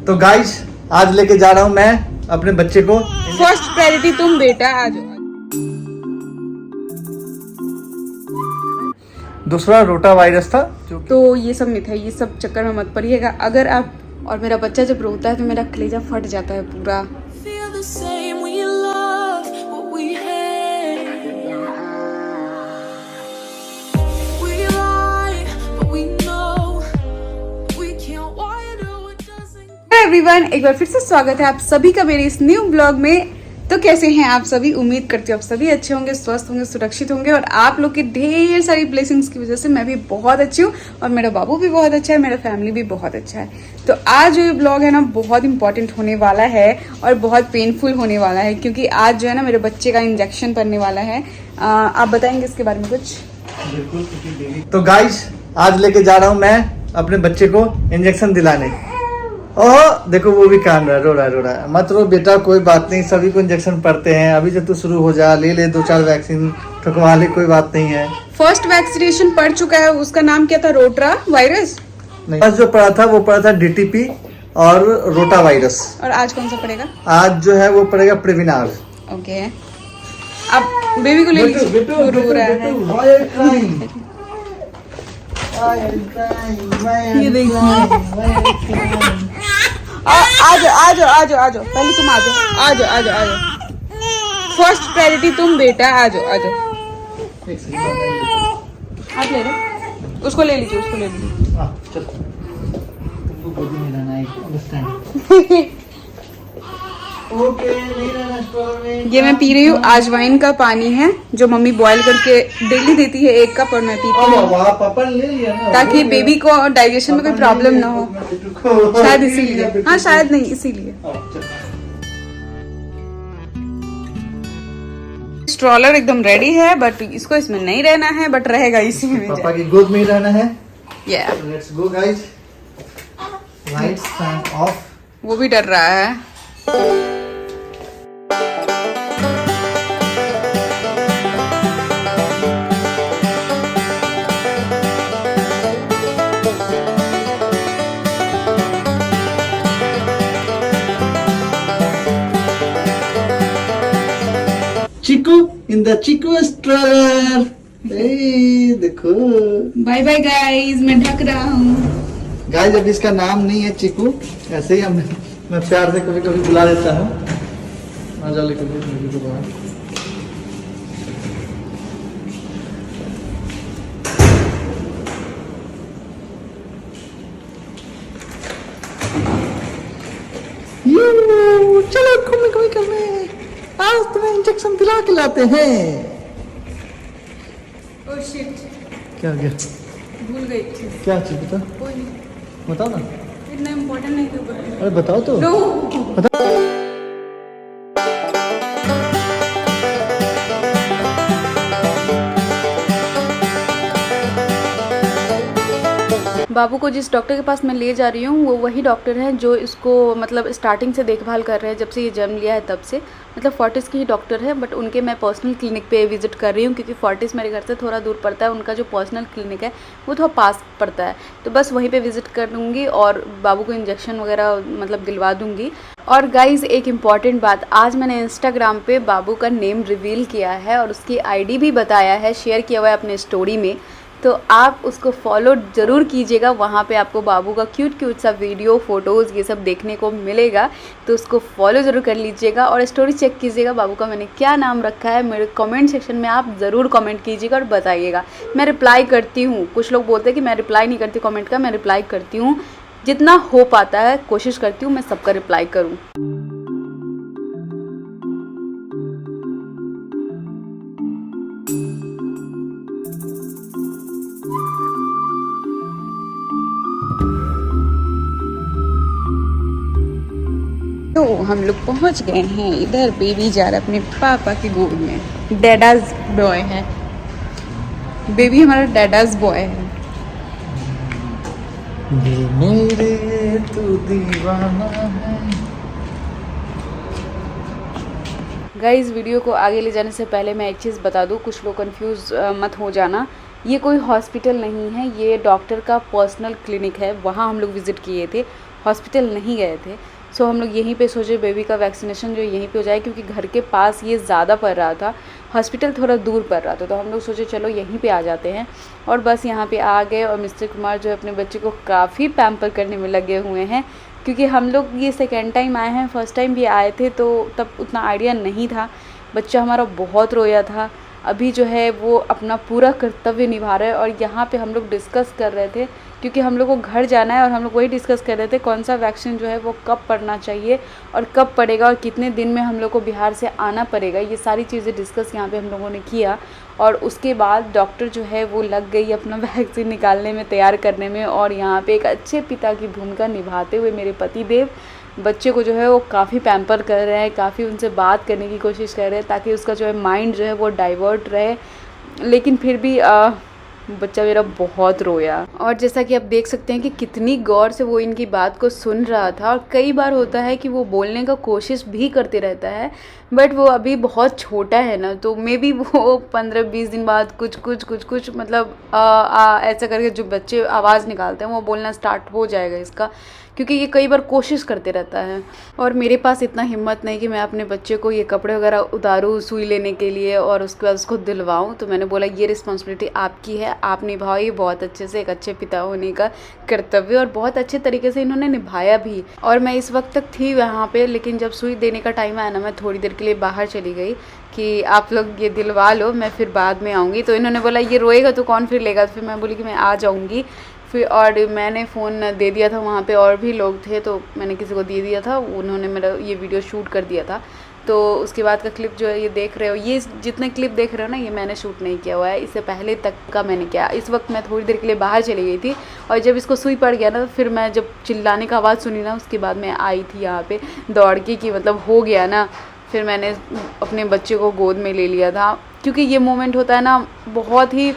तो गाइस आज लेके जा रहा हूँ मैं अपने बच्चे को। फर्स्ट प्रायोरिटी तुम बेटा, आ जाओ। दूसरा रोटा वायरस था तो ये सब मिथ है, ये सब चक्कर में मत पड़िएगा। अगर आप और मेरा बच्चा जब रोता है तो मेरा कलेजा फट जाता है पूरा। एवरीवन, एक बार फिर से स्वागत है आप सभी का मेरे इस न्यू ब्लॉग में। तो कैसे हैं आप सभी? उम्मीद करती हूँ आप सभी अच्छे होंगे, स्वस्थ होंगे, सुरक्षित होंगे और आप लोग की ढेर सारी ब्लेसिंग्स की वजह से मैं भी बहुत अच्छी हूँ और मेरा बाबू भी बहुत अच्छा है, मेरा फैमिली भी बहुत अच्छा है। तो आज जो ये ब्लॉग है ना बहुत इंपॉर्टेंट होने वाला है और बहुत पेनफुल होने वाला है, क्योंकि आज जो है ना मेरे बच्चे का इंजेक्शन पड़ने वाला है। आप बताएंगे इसके बारे में कुछ? बिल्कुल। तो गाइस आज लेके जा रहा हूँ मैं अपने बच्चे को इंजेक्शन दिलाने। ओह देखो वो भी कान रहा है, रो रहा है। मत रो बेटा, कोई बात नहीं, सभी को इंजेक्शन पड़ते हैं। अभी से तू शुरू हो जा, ले 2-4 वैक्सीन ठुकवा ले, कोई बात नहीं है। फर्स्ट वैक्सीनेशन पड़ चुका है, उसका नाम क्या था? Rota virus? नहीं, आज जो पड़ा था वो पड़ा था DTP और रोटा वायरस। और आज कौन सा पड़ेगा? आज जो है वो पड़ेगा प्रेविनार। ओके, अब बेबी को ले लीजिए, रो रहा है। ये देखिए, आ जाओ, पहले तुम आ जाओ। फर्स्ट प्रायोरिटी तुम बेटा, आ जाओ। आप ले लो, उसको ले लीजिए। ये मैं पी रही हूँ आजवाइन का पानी है, जो मम्मी बॉईल करके डेली देती है 1 कप, और मैं पीती हूँ ताकि बेबी को डाइजेशन में कोई प्रॉब्लम ना हो। शायद इसीलिए, हाँ शायद नहीं इसीलिए। स्ट्रॉलर एकदम रेडी है, बट इसको इसमें नहीं रहना है, बट रहेगा इसी में। पापा की गोद में ही रहना है। Let's go guys, lights turn off. वो भी डर रहा है। Chiku in the Chiku stroller. देखो, बाय बाय गाइस, मैं ढक रहा हूँ। गाइस अब इसका नाम नहीं है चिकू, ऐसे ही मैं प्यार से कभी कभी बुला देता हूँ। आ जाओ लेकर बेबी को बाहर। चलो घूमने करने, आज तुम्हें इंजेक्शन दिला के लाते हैं। ओह शिट, क्या हो गया? भूल गई। क्या चीज बता? कोई नहीं, बताओ ना। इतना इम्पोर्टेंट नहीं था। अरे बताओ तो। नो। बाबू को जिस डॉक्टर के पास मैं ले जा रही हूँ वो वही डॉक्टर हैं जो इसको मतलब स्टार्टिंग से देखभाल कर रहे हैं, जब से ये जन्म लिया है तब से। मतलब फोर्टिस के ही डॉक्टर है, बट उनके मैं पर्सनल क्लिनिक पे विजिट कर रही हूँ, क्योंकि फोर्टिस मेरे घर से थोड़ा दूर पड़ता है। उनका जो पर्सनल क्लिनिक है वो थोड़ा पास पड़ता है, तो बस वहीं पे विजिट कर दूँगी और बाबू को इंजेक्शन वगैरह मतलब दिलवा दूँगी। और गाइज़ एक इम्पॉर्टेंट बात, आज मैंने इंस्टाग्राम पे बाबू का नेम रिवील किया है और उसकी ID भी बताया है, शेयर किया हुआ है अपने स्टोरी में। तो आप उसको फॉलो ज़रूर कीजिएगा, वहाँ पे आपको बाबू का क्यूट सा वीडियो, फ़ोटोज़ ये सब देखने को मिलेगा। तो उसको फॉलो ज़रूर कर लीजिएगा और स्टोरी चेक कीजिएगा बाबू का मैंने क्या नाम रखा है। मेरे कमेंट सेक्शन में आप ज़रूर कमेंट कीजिएगा और बताइएगा। मैं रिप्लाई करती हूँ, कुछ लोग बोलते हैं कि मैं रिप्लाई नहीं करती कमेंट का, मैं रिप्लाई करती हूँ, जितना हो पाता है कोशिश करती हूँ मैं सबका रिप्लाई करूँ। तो हम लोग पहुंच गए हैं इधर। बेबी जा रहा है अपने पापा की गोद में। डैडाज बॉय है बेबी, हमारा डैडाज बॉय है। मेरे तू दीवाना है। गाइज़ वीडियो को आगे ले जाने से पहले मैं एक चीज़ बता दूं, कुछ लोग कंफ्यूज मत हो जाना। ये कोई हॉस्पिटल नहीं है, ये डॉक्टर का पर्सनल क्लिनिक है, वहाँ हम लोग विज़िट किए थे। हॉस्पिटल नहीं गए थे। सो हम लोग यहीं पे सोचे बेबी का वैक्सीनेशन जो यहीं पे हो जाए, क्योंकि घर के पास ये ज़्यादा पड़ रहा था, हॉस्पिटल थोड़ा दूर पड़ रहा था। तो हम लोग सोचे चलो यहीं पे आ जाते हैं, और बस यहाँ पे आ गए। और मिस्टर कुमार जो है अपने बच्चे को काफ़ी पैम्पर करने में लगे हुए हैं, क्योंकि हम लोग ये सेकेंड टाइम आए हैं, फर्स्ट टाइम भी आए थे तो तब उतना आइडिया नहीं था। बच्चा हमारा बहुत रोया था। अभी जो है वो अपना पूरा कर्तव्य निभा रहा है। और यहाँ पे हम लोग डिस्कस कर रहे थे, क्योंकि हम लोग को घर जाना है, और हम लोग वही डिस्कस कर रहे थे कौन सा वैक्सीन जो है वो कब पड़ना चाहिए और कब पड़ेगा, और कितने दिन में हम लोग को बिहार से आना पड़ेगा। ये सारी चीज़ें डिस्कस यहाँ पे हम लोगों ने किया। और उसके बाद डॉक्टर जो है वो लग गई अपना वैक्सीन निकालने में, तैयार करने में। और यहाँ पे एक अच्छे पिता की भूमिका निभाते हुए मेरे पति देव बच्चे को जो है वो काफ़ी पैम्पर कर रहे हैं, काफ़ी उनसे बात करने की कोशिश कर रहे हैं, ताकि उसका जो है माइंड जो है वो डाइवर्ट रहे। लेकिन फिर भी बच्चा मेरा बहुत रोया। और जैसा कि आप देख सकते हैं कि कितनी गौर से वो इनकी बात को सुन रहा था। और कई बार होता है कि वो बोलने का कोशिश भी करते रहता है, बट वो अभी बहुत छोटा है ना, तो मे बी वो 15-20 दिन बाद कुछ मतलब ऐसा करके जो बच्चे आवाज़ निकालते हैं वो बोलना स्टार्ट हो जाएगा इसका, क्योंकि ये कई बार कोशिश करते रहता है। और मेरे पास इतना हिम्मत नहीं कि मैं अपने बच्चे को ये कपड़े वगैरह उतारूँ सुई लेने के लिए और उसके बाद उसको दिलवाऊँ। तो मैंने बोला ये रिस्पॉन्सिबिलिटी आपकी है, आप निभाओ ये बहुत अच्छे से, एक अच्छे पिता होने का कर्तव्य। और बहुत अच्छे तरीके से इन्होंने निभाया भी। और मैं इस वक्त तक थी वहाँ पे, लेकिन जब सुई देने का टाइम आया ना, मैं थोड़ी देर के लिए बाहर चली गई कि आप लोग ये दिलवा लो, मैं फिर बाद में आऊँगी। तो इन्होंने बोला ये रोएगा तो कौन फिर लेगा। फिर मैं बोली कि मैं आ जाऊँगी फिर। और मैंने फ़ोन दे दिया था, वहाँ पे और भी लोग थे तो मैंने किसी को दे दिया था, उन्होंने मेरा ये वीडियो शूट कर दिया था। तो उसके बाद का क्लिप जो है ये देख रहे हो, ये जितने क्लिप देख रहे हो ना, ये मैंने शूट नहीं किया हुआ है, इससे पहले तक का मैंने किया। इस वक्त मैं थोड़ी देर के लिए बाहर चली गई थी, और जब इसको सुई पड़ गया ना, तो फिर मैं जब चिल्लाने का आवाज़ सुनी ना, उसके बाद मैं आई थी यहाँ पे दौड़ के कि मतलब हो गया ना। फिर मैंने अपने बच्चे को गोद में ले लिया था, क्योंकि ये मोमेंट होता है ना, बहुत ही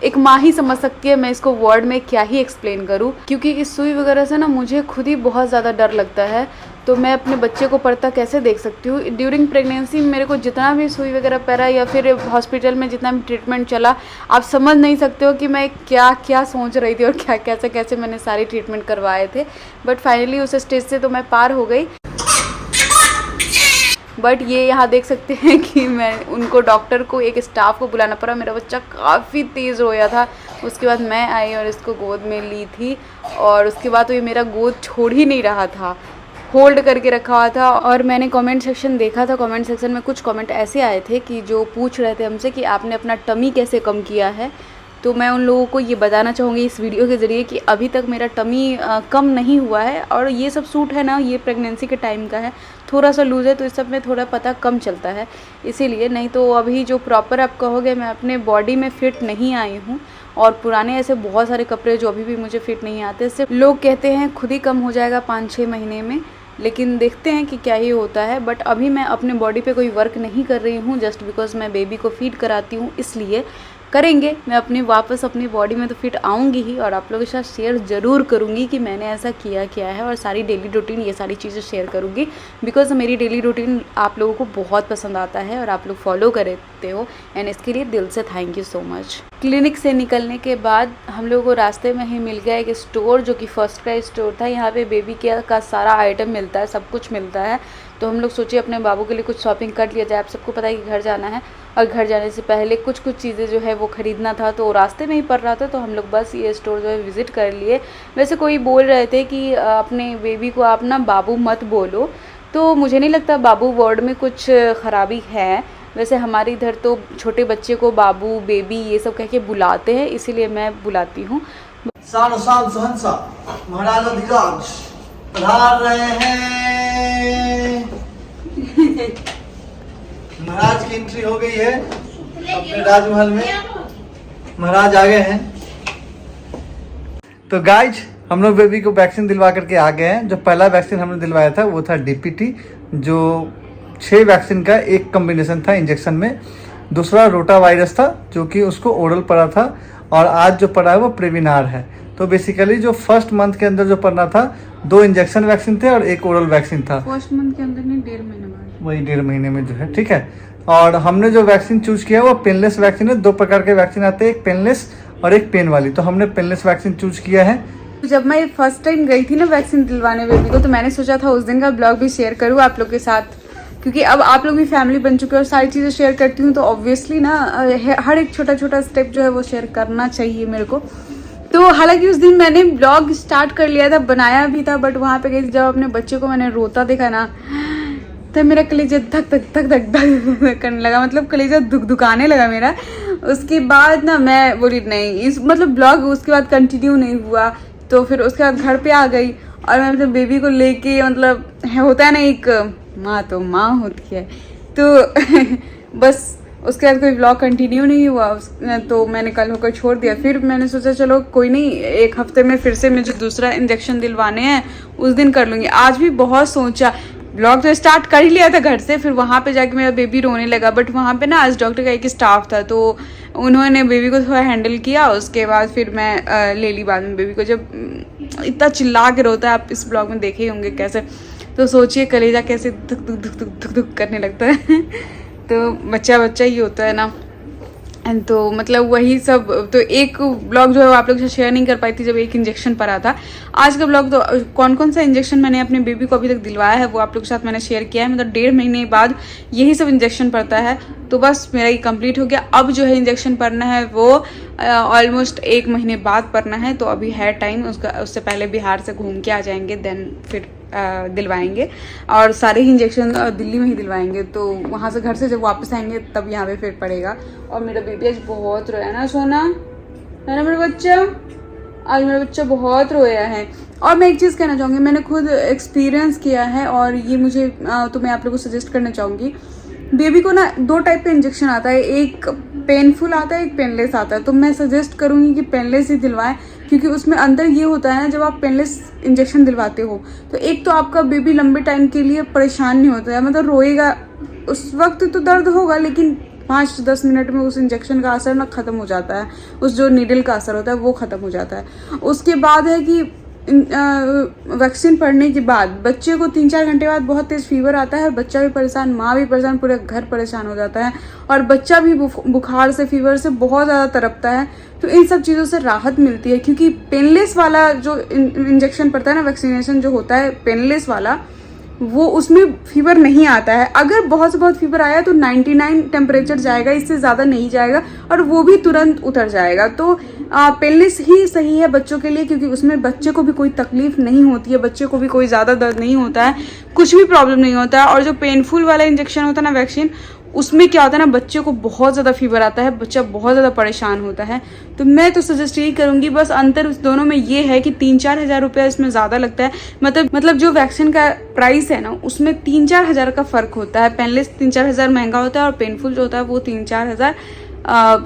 एक माँ ही समझ सकती है। मैं इसको वर्ड में क्या ही एक्सप्लेन करूँ, क्योंकि इस सुई वगैरह से ना मुझे खुद ही बहुत ज़्यादा डर लगता है। तो मैं अपने बच्चे को पड़ता कैसे देख सकती हूँ। ड्यूरिंग प्रेगनेंसी मेरे को जितना भी सुई वगैरह पड़ा या फिर हॉस्पिटल में जितना भी ट्रीटमेंट चला, आप समझ नहीं सकते हो कि मैं क्या क्या सोच रही थी और क्या कैसे मैंने सारे ट्रीटमेंट करवाए थे। बट फाइनली उस स्टेज से तो मैं पार हो गई। बट ये यहाँ देख सकते हैं कि मैं उनको डॉक्टर को एक स्टाफ को बुलाना पड़ा। मेरा बच्चा काफ़ी तेज़ रोया था। उसके बाद मैं आई और इसको गोद में ली थी, और उसके बाद तो ये मेरा गोद छोड़ ही नहीं रहा था, होल्ड करके रखा हुआ था। और मैंने कमेंट सेक्शन देखा था, कमेंट सेक्शन में कुछ कमेंट ऐसे आए थे कि जो पूछ रहे थे हमसे कि आपने अपना टमी कैसे कम किया है। तो मैं उन लोगों को ये बताना चाहूँगी इस वीडियो के ज़रिए कि अभी तक मेरा टमी कम नहीं हुआ है। और ये सब सूट है ना, ये प्रेगनेंसी के टाइम का है, थोड़ा सा लूज़ है, तो इस सब में थोड़ा पता कम चलता है, इसीलिए। नहीं तो अभी जो प्रॉपर आप कहोगे, मैं अपने बॉडी में फ़िट नहीं आई हूँ। और पुराने ऐसे बहुत सारे कपड़े जो अभी भी मुझे फ़िट नहीं आते, सिर्फ लोग कहते हैं खुद ही कम हो जाएगा 5-6 महीने में, लेकिन देखते हैं कि क्या ही होता है। बट अभी मैं अपने बॉडी पे कोई वर्क नहीं कर रही हूँ, जस्ट बिकॉज मैं बेबी को फीड कराती हूँ, इसलिए करेंगे। मैं वापस अपनी बॉडी में तो फिट आऊँगी ही, और आप लोगों के साथ शेयर ज़रूर करूँगी कि मैंने ऐसा किया है, और सारी डेली रूटीन ये सारी चीज़ें शेयर करूँगी, बिकॉज मेरी डेली रूटीन आप लोगों को बहुत पसंद आता है और आप लोग फॉलो करते हो, एंड इसके लिए दिल से thank you so much. Clinic से निकलने के बाद हम लोगों को रास्ते में ही मिल गया एक स्टोर, जो कि फर्स्ट क्राई स्टोर था। यहाँ पे बेबी केयर का सारा आइटम मिलता है, सब कुछ मिलता है। तो हम लोग सोचे अपने बाबू के लिए कुछ शॉपिंग कर लिया जाए। आप सबको पता है कि घर जाना है, और घर जाने से पहले कुछ चीज़ें जो है वो ख़रीदना था, तो रास्ते में ही पड़ रहा था, तो हम लोग बस ये स्टोर जो है विज़िट कर लिए। वैसे कोई बोल रहे थे कि अपने बेबी को आप ना बाबू मत बोलो, तो मुझे नहीं लगता बाबू वर्ड में कुछ ख़राबी है। वैसे हमारे इधर तो छोटे बच्चे को बाबू, बेबी ये सब कह के बुलाते हैं, इसीलिए मैं बुलाती हूँ। महाराज अधिराज पधार रहे हैं। महाराज की एंट्री हो गई है अपने राजमहल में, महाराज आ गए हैं। तो गाइज हम लोग बेबी को वैक्सीन दिलवा करके आ गए हैं। जो पहला वैक्सीन हमने दिलवाया था वो था डीपीटी, जो 6 वैक्सीन का एक कॉम्बिनेशन था इंजेक्शन में। दूसरा रोटा वायरस था, जो कि उसको ओरल पड़ा था, और आज जो पड़ा है वो प्रेविनार है। तो बेसिकली जो फर्स्ट मंथ के अंदर जो पड़ना था, 2 इंजेक्शन वैक्सीन थे और 1 ओरल वैक्सीन था। फर्स्ट मंथ के अंदर नहीं, 1.5 महीने बाद, वही 1.5 महीने में जो है, ठीक है। और हमने जो वैक्सीन चूज किया वो पेनलेस वैक्सीन है। 2 प्रकार के वैक्सीन आते हैं, एक पेनलेस और एक पेन वाली। तो हमने पेनलेस वैक्सीन चूज किया है। जब मैं फर्स्ट टाइम गई थी ना वैक्सीन दिलवाने बेबी को, तो मैंने सोचा था उस दिन का ब्लॉग भी शेयर करूँ आप लोग के साथ, क्योंकि अब आप लोग भी फैमिली बन चुके हो और सारी चीज़ें शेयर करती हूँ, तो ऑब्वियसली ना हर एक छोटा छोटा स्टेप जो है वो शेयर करना चाहिए मेरे को। तो हालांकि उस दिन मैंने ब्लॉग स्टार्ट कर लिया था, बनाया भी था, बट वहाँ पे गई जब अपने बच्चे को मैंने रोता देखा ना, तब मेरा कलेजा धक धक धक धक धक करने लगा, मतलब कलेजा दुखाने लगा मेरा। उसके बाद ना मैं बोली नहीं, इस मतलब ब्लॉग उसके बाद कंटिन्यू नहीं हुआ। तो फिर उसके बाद घर पे आ गई और मैं मतलब बेबी को लेके, मतलब होता है ना एक माँ तो माँ होती है, तो बस उसके बाद कोई ब्लॉग कंटिन्यू नहीं हुआ। तो मैंने कल होकर छोड़ दिया। फिर मैंने सोचा चलो कोई नहीं, एक हफ्ते में फिर से मुझे दूसरा इंजेक्शन दिलवाने हैं, उस दिन कर लूँगी। आज भी बहुत सोचा, ब्लॉग तो स्टार्ट कर ही लिया था घर से, फिर वहाँ पे जाके मेरा बेबी रोने लगा, बट वहाँ पे ना आज डॉक्टर का एक स्टाफ था, तो उन्होंने बेबी को थोड़ा हैंडल किया। उसके बाद फिर मैं ले ली बाद में बेबी को। जब इतना चिल्ला के रोता है, आप इस ब्लॉग में देखे ही होंगे कैसे, तो सोचिए कलेजा कैसे धुक धुक धुक धुक धुक धुक करने लगता है। तो बच्चा बच्चा ही होता है ना। तो मतलब वही सब, तो एक ब्लॉग जो है वो आप लोग से शेयर नहीं कर पाई थी जब एक इंजेक्शन पर था। आज का ब्लॉग तो कौन कौन सा इंजेक्शन मैंने अपने बेबी को अभी तक दिलवाया है वो आप लोग के साथ मैंने शेयर किया है। मतलब 1.5 महीने बाद यही सब इंजेक्शन पड़ता है, तो बस मेरा ये कंप्लीट हो गया। अब जो है इंजेक्शन पड़ना है वो ऑलमोस्ट 1 महीने बाद पड़ना है, तो अभी है टाइम। उससे पहले बिहार से घूम के आ जाएंगे, देन फिर दिलवाएंगे। और सारे ही इंजेक्शन दिल्ली में ही दिलवाएंगे, तो वहाँ से घर से जब वापस आएंगे तब यहाँ पे फिर पड़ेगा। और मेरा बेबी आज बहुत रोया ना सोना, है ना मेरा बच्चा, आज मेरा बच्चा बहुत रोया है। और मैं एक चीज़ कहना चाहूँगी, मैंने खुद एक्सपीरियंस किया है और ये मुझे तो मैं आप लोगों को सजेस्ट करना चाहूँगी। बेबी को ना 2 टाइप का इंजेक्शन आता है, एक पेनफुल आता है, एक पेनलेस आता है। तो मैं सजेस्ट करूँगी कि पेनलेस ही दिलवाएं, क्योंकि उसमें अंदर ये होता है ना, जब आप पेनलेस इंजेक्शन दिलवाते हो तो एक तो आपका बेबी लंबे टाइम के लिए परेशान नहीं होता है, मतलब रोएगा उस वक्त तो दर्द होगा, लेकिन 5-10 मिनट में उस इंजेक्शन का असर ना ख़त्म हो जाता है, उस जो नीडल का असर होता है वो ख़त्म हो जाता है। उसके बाद है कि वैक्सीन पड़ने के बाद बच्चे को 3-4 घंटे बाद बहुत तेज़ फीवर आता है, बच्चा भी परेशान, माँ भी परेशान, पूरे घर परेशान हो जाता है, और बच्चा भी बुखार से, फीवर से बहुत ज़्यादा तड़पता है। तो इन सब चीज़ों से राहत मिलती है, क्योंकि पेनलेस वाला जो इंजेक्शन पड़ता है ना, वैक्सीनेशन जो होता है पेनलेस वाला, वो उसमें फीवर नहीं आता है। अगर बहुत से बहुत फीवर आया तो 99 टेम्परेचर जाएगा, इससे ज़्यादा नहीं जाएगा, और वो भी तुरंत उतर जाएगा। तो पेनलेस ही सही है बच्चों के लिए, क्योंकि उसमें बच्चे को भी कोई तकलीफ नहीं होती है, बच्चे को भी कोई ज़्यादा दर्द नहीं होता है, कुछ भी प्रॉब्लम नहीं होता है। और जो पेनफुल वाला इंजेक्शन होता है ना वैक्सीन, उसमें क्या होता है ना, बच्चे को बहुत ज़्यादा फीवर आता है, बच्चा बहुत ज़्यादा परेशान होता है। तो मैं तो सजेस्ट यही करूँगी, बस अंतर उस दोनों में ये है कि 3-4 हज़ार रुपया इसमें ज़्यादा लगता है। मतलब जो वैक्सीन का प्राइस है ना, उसमें 3-4 हज़ार का फ़र्क होता है। पेनलेस 3-4 हज़ार महंगा होता है, और पेनफुल जो होता है वो 3-4 हज़ार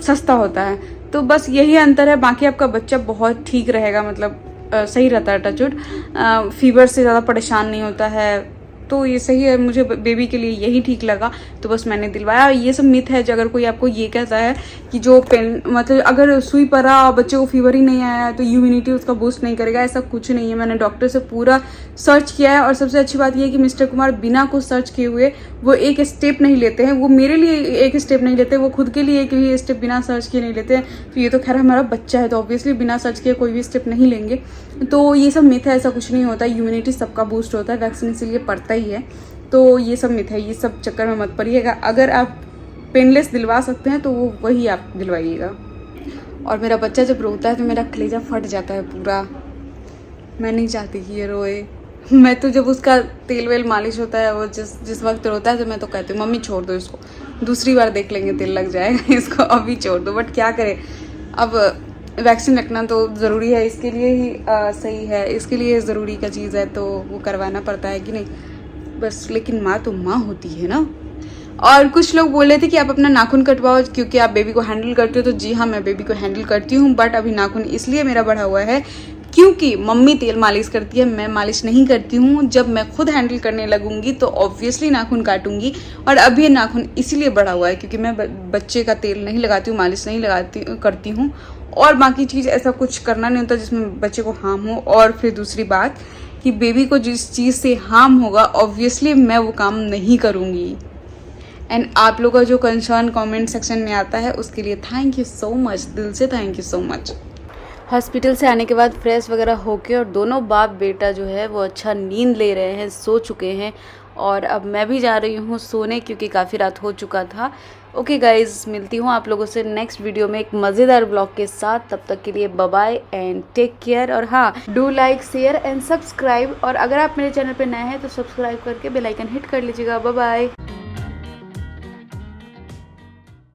सस्ता होता है। तो बस यही अंतर है, बाकी आपका बच्चा बहुत ठीक रहेगा, मतलब सही रहता है, टचवुड, फीवर से ज़्यादा परेशान नहीं होता है। तो ये सही है, मुझे बेबी के लिए यही ठीक लगा, तो बस मैंने दिलवाया। ये सब मिथ है, जो अगर कोई आपको ये कहता है कि जो पेन मतलब अगर सुई पड़ा और बच्चे को फीवर ही नहीं आया तो इम्यूनिटी उसका बूस्ट नहीं करेगा, ऐसा कुछ नहीं है। मैंने डॉक्टर से पूरा सर्च किया है, और सबसे अच्छी बात ये है कि मिस्टर कुमार बिना कुछ सर्च किए हुए वो एक स्टेप नहीं लेते हैं। वो मेरे लिए एक स्टेप नहीं लेते, वो खुद के लिए एक भी स्टेप बिना सर्च किए नहीं लेते हैं। तो ये तो खैर हमारा बच्चा है, तो ऑब्वियसली बिना सर्च किए कोई भी स्टेप नहीं लेंगे। तो ये सब मिथ है, ऐसा कुछ नहीं होता। इम्यूनिटी सबका बूस्ट होता है, वैक्सीन इसीलिए पड़ता ही है। तो ये सब मिथ है, ये सब चक्कर में मत पड़िएगा। अगर आप पेनलेस दिलवा सकते हैं तो वो वही आप दिलवाइएगा। और मेरा बच्चा जब रोता है तो मेरा कलेजा फट जाता है पूरा, मैं नहीं चाहती कि ये रोए। मैं तो जब उसका तेल वेल मालिश होता है, वो जिस वक्त रोता है, तो मैं तो कहती हूँ मम्मी छोड़ दो इसको, दूसरी बार देख लेंगे तेल लग जाएगा, इसको अभी छोड़ दो। बट क्या करें, अब वैक्सीन रखना तो ज़रूरी है, इसके लिए ही सही है, इसके लिए ज़रूरी का चीज़ है, तो वो करवाना पड़ता है कि नहीं बस। लेकिन माँ तो माँ होती है ना। और कुछ लोग बोल रहे थे कि आप अपना नाखून कटवाओ क्योंकि आप बेबी को हैंडल करते हो, तो जी हाँ, मैं बेबी को हैंडल करती हूँ, बट अभी नाखून इसलिए मेरा बढ़ा हुआ है क्योंकि मम्मी तेल मालिश करती है, मैं मालिश नहीं करती हूँ। जब मैं खुद हैंडल करने लगूंगी तो ऑब्वियसली नाखून काटूंगी, और अभी ये नाखून इसीलिए बढ़ा हुआ है क्योंकि मैं बच्चे का तेल नहीं लगाती हूँ, मालिश नहीं करती हूँ, और बाकी चीज़ ऐसा कुछ करना नहीं होता जिसमें बच्चे को हार्म हो। और फिर दूसरी बात कि बेबी को जिस चीज़ से हार्म होगा ऑब्वियसली मैं वो काम नहीं करूँगी। एंड आप लोगों का जो कंसर्न कमेंट सेक्शन में आता है उसके लिए थैंक यू सो मच, दिल से thank you so much. Hospital से आने के बाद फ्रेश वगैरह होके और दोनों बाप बेटा जो है वो अच्छा नींद ले रहे हैं, सो चुके हैं। और अब मैं भी जा रही हूँ सोने क्योंकि काफ़ी रात हो चुका था। ओके गाइज, मिलती हूँ आप लोगों से नेक्स्ट वीडियो में एक मज़ेदार ब्लॉग के साथ। तब तक के लिए bye bye and take care. और हाँ, do like, share and subscribe. और अगर आप मेरे चैनल पे नए हैं तो सब्सक्राइब करके बेल आइकन हिट कर लीजिएगा। Bye bye.